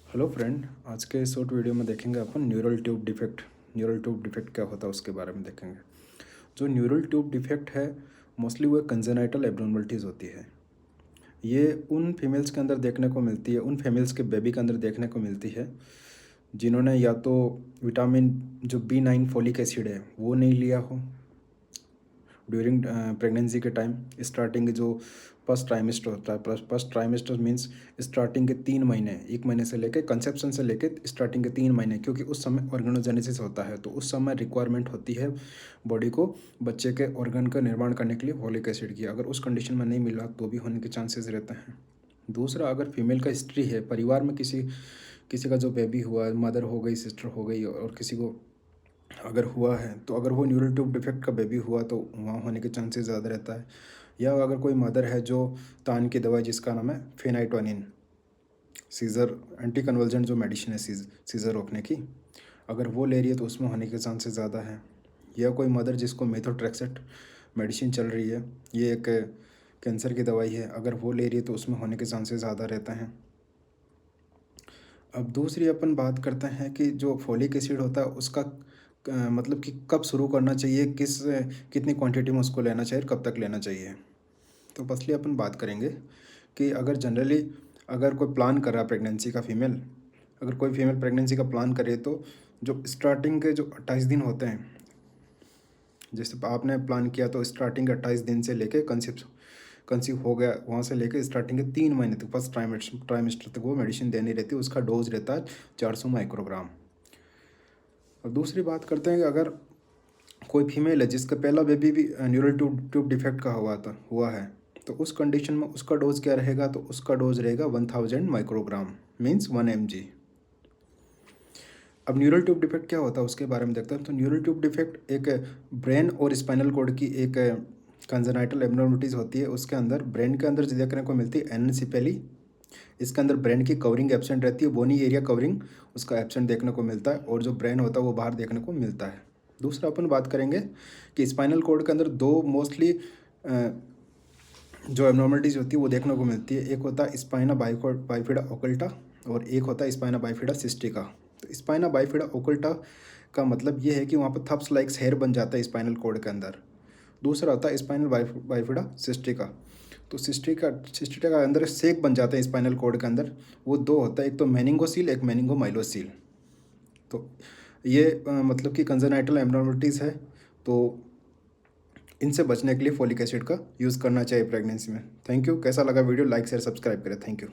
Hello friend, आज के short video में देखेंगे अपन neural tube defect. Neural tube defect क्या होता है उसके बारे में देखेंगे। जो न्यूरल ट्यूब डिफेक्ट है मोस्टली वो कंजेनाइटल एब्नॉर्मलिटीज़ होती है। ये उन फीमेल्स के अंदर देखने को मिलती है, उन फीमेल्स के बेबी के अंदर देखने को मिलती है जिन्होंने या तो विटामिन जो B9 फोलिक एसिड है वो नहीं लिया हो ड्यूरिंग प्रेगनेंसी के टाइम। स्टार्टिंग जो फर्स्ट ट्राइमेस्टर होता है, फर्स्ट ट्राइमेस्टर मीन्स स्टार्टिंग के 3 महीने, 1 महीने से लेके कंसेप्शन से लेके स्टार्टिंग के 3 महीने, क्योंकि उस समय ऑर्गेनोजेनेसिस होता है तो उस समय रिक्वायरमेंट होती है बॉडी को बच्चे के ऑर्गन का निर्माण करने के लिए फॉलिक एसिड की। अगर उस कंडीशन में नहीं मिला तो भी होने के चांसेस रहते हैं। दूसरा, अगर फीमेल का हिस्ट्री है, परिवार में किसी किसी का जो बेबी हुआ, मदर हो गई, सिस्टर हो गई, और किसी को अगर हुआ है तो अगर वो न्यूरल ट्यूब डिफेक्ट का बेबी हुआ तो वहाँ होने के चांसेस ज़्यादा रहता है। या अगर कोई मदर है जो तान की दवाई जिसका नाम है फेनाइटोनिन, सीज़र एंटी कन्वल्जेंट जो मेडिसिन है सीज़र रोकने की, अगर वो ले रही है तो उसमें होने के चांसेस ज़्यादा है। या कोई मदर जिसको मेथोट्रेक्सेट मेडिसिन चल रही है, ये एक कैंसर की दवाई है, अगर वो ले रही है तो उसमें होने के चांसेस ज़्यादा रहते हैं। अब दूसरी अपन बात करते हैं कि जो फोलिक एसिड होता है उसका मतलब कि कब शुरू करना चाहिए, कितनी क्वांटिटी में उसको लेना चाहिए, कब तक लेना चाहिए। तो फर्स्टली अपन बात करेंगे कि अगर जनरली अगर कोई प्लान कर रहा है प्रेगनेंसी का फीमेल, अगर कोई फीमेल प्रेगनेंसी का प्लान करे तो जो स्टार्टिंग के जो 28 दिन होते हैं, जैसे आपने प्लान किया तो स्टार्टिंग के 28 दिन से लेके कंसीव हो गया, वहाँ से लेकर स्टार्टिंग के 3 महीने तक, फर्स्ट ट्राइमेस्टर तक वो मेडिसिन देनी रहती है। उसका डोज रहता है 400 माइक्रोग्राम। और दूसरी बात करते हैं कि अगर कोई फीमेल है जिसका पहला बेबी भी न्यूरल ट्यूब डिफेक्ट का हुआ है तो उस कंडीशन में उसका डोज क्या रहेगा, तो उसका डोज रहेगा 1000 माइक्रोग्राम, मीन्स 1 mg। अब न्यूरल ट्यूब डिफेक्ट क्या होता है उसके बारे में देखते हैं। तो न्यूरल ट्यूब डिफेक्ट एक ब्रेन और स्पाइनल कॉर्ड की एक कंजेनाइटल एब्नॉर्मलिटीज़ होती है। उसके अंदर ब्रेन के अंदर देखने को मिलती है एनएनसेफेली। इसके अंदर ब्रेन की कवरिंग एब्सेंट रहती है, बोनी एरिया कवरिंग उसका एब्सेंट देखने को मिलता है, और जो ब्रेन होता है वो बाहर देखने को मिलता है। दूसरा अपन बात करेंगे कि स्पाइनल कॉर्ड के अंदर दो मोस्टली जो एब्नॉर्मलिटीज़ होती है वो देखने को मिलती है। एक होता है स्पाइना बाइफिडा ओकल्टा और एक होता है स्पाइना बाइफिडा सिस्टिका। तो स्पाइना बाइफिडा ओकल्टा का मतलब ये है कि वहाँ पर थप्स लाइक्स हेयर बन जाता है स्पाइनल कॉर्ड के अंदर। दूसरा होता है स्पाइनल बाइफिडा सिस्टिका। तो सिस्टिका के अंदर सेक बन जाता है स्पाइनल कॉर्ड के अंदर। वो दो होता है, एक तो मेनिंगोसील, एक मेनिंगोमाइलोसील। तो ये मतलब कि कंजेनाइटल एब्नॉर्मलिटीज़ है, तो इनसे बचने के लिए फोलिक एसिड का यूज़ करना चाहिए प्रेगनेंसी में। Thank you. कैसा लगा वीडियो, लाइक शेयर सब्सक्राइब करें। Thank you.